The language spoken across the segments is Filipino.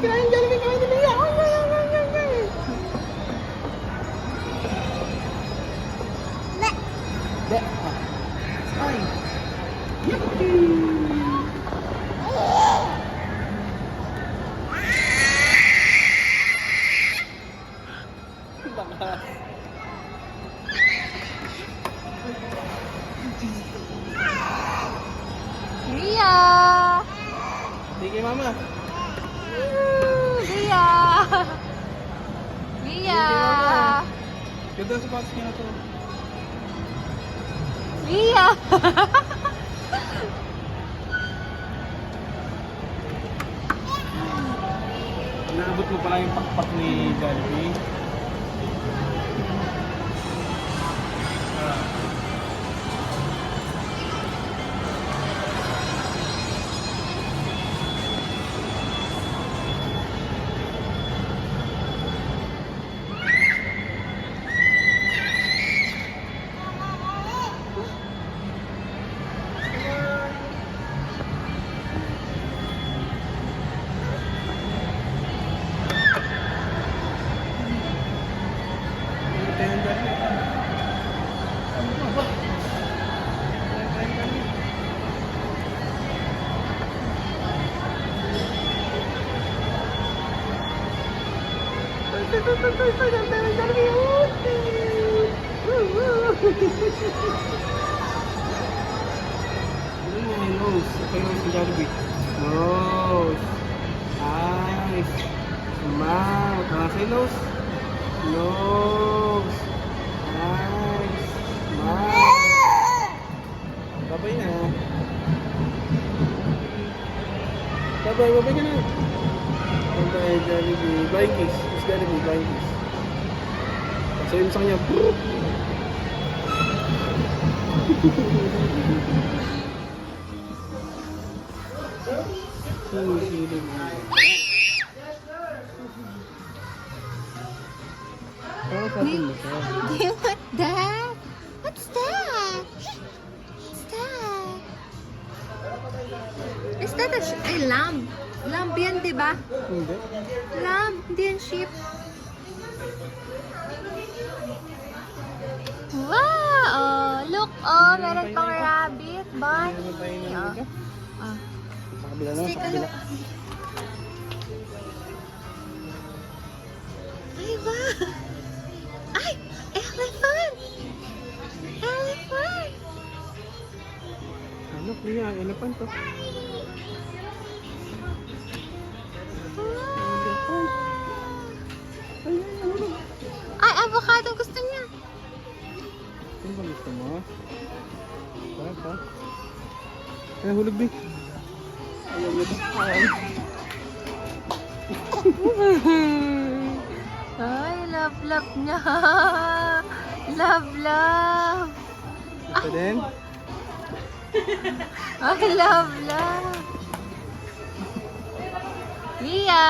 kinain Jollibee, kinain ni Mia. Ay, ay, ay, ay, ay, ay. Be. Ay. Yippee. Bakas. Ria! Sige, mama. Ria! Ria! Ganda sa sapatos niya na to. Ria! Inaabot mo pala yung pakpak ni Jollibee. Nose. Okay, nose ni Jollibee. Nose. Eyes. Mouth. Say nose. Nose. Eyes. Mouth. Babay na. Babay ka na. Babay, Jollibee. Flying kiss. It's Jollibee, flying kiss. So yung isang niya. Do you want that? What's that? What's that? Is that a lamb? Lamb yan, di ba? Hindi. Lamb, hindi yan sheep. Wow! Oh, look, oh, meron pang rabbit, bunny. Oh. Ah. Sa kabila naman, Take sa a kabila. look. Ay, wow! Ay! Elephant! Elephant! Ano, Kuya? Elephant to. Ay, avocado gusto niya. Ano ba gusto mo? Sarap ha? Ay, hulog din. Ayaw niya to. Ay, love niya. Love. Ito din. Ay, love. Lia!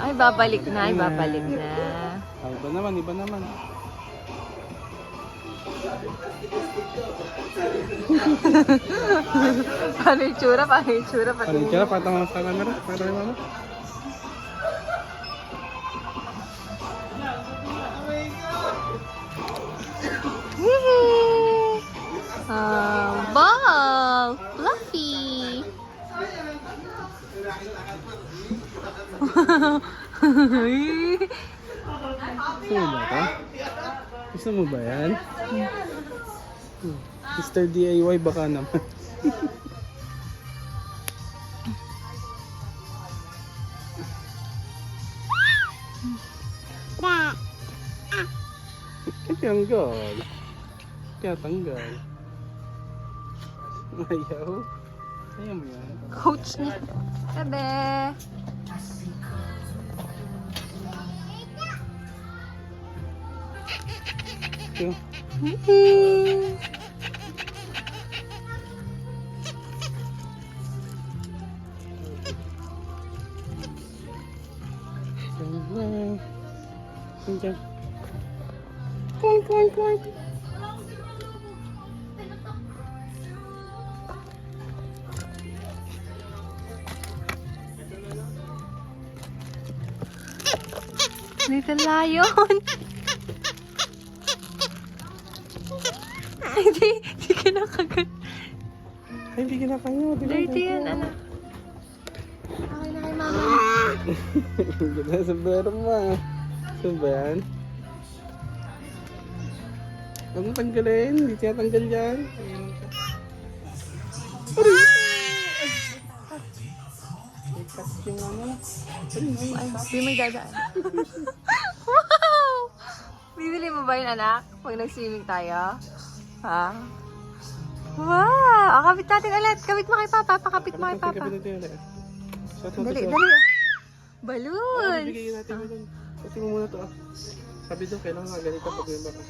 Ay, babalik na. Ah, iba naman. Paano yung tsura? Ano yung tsura? Patang sa camera? Para yung mama? Ball! Fluffy! Gusto mo ba ito? Gusto mo ba yan? Mr. DIY baka naman. Tanggal. Kaya tanggal. Ayaw. Ayaw mo yan. Coach niya. Bebe! Ito. Tanggal. Point. Little lion. Hindi ka nakagat. Ay, hindi kinakaya. Dirty yan, anak. Okay na kay mama. Ganda sa berma. Saan ba yan? Huwag mo tanggalin. Hindi siya tanggal yan. Ayan siya. Ikat yung ano. Ay, di may dadaan. Wow! Bibili mo ba yun, anak? Pag nag-swimming tayo? Ha? Wow! Kapit natin ulit. Kapit mo kay Papa. Pakapit mo kay Papa. Dali, dali. Balloon! Bigay natin mo dun. Kasi mo muna to ah. Sabi doon, kailangan nga ganito pag may baka.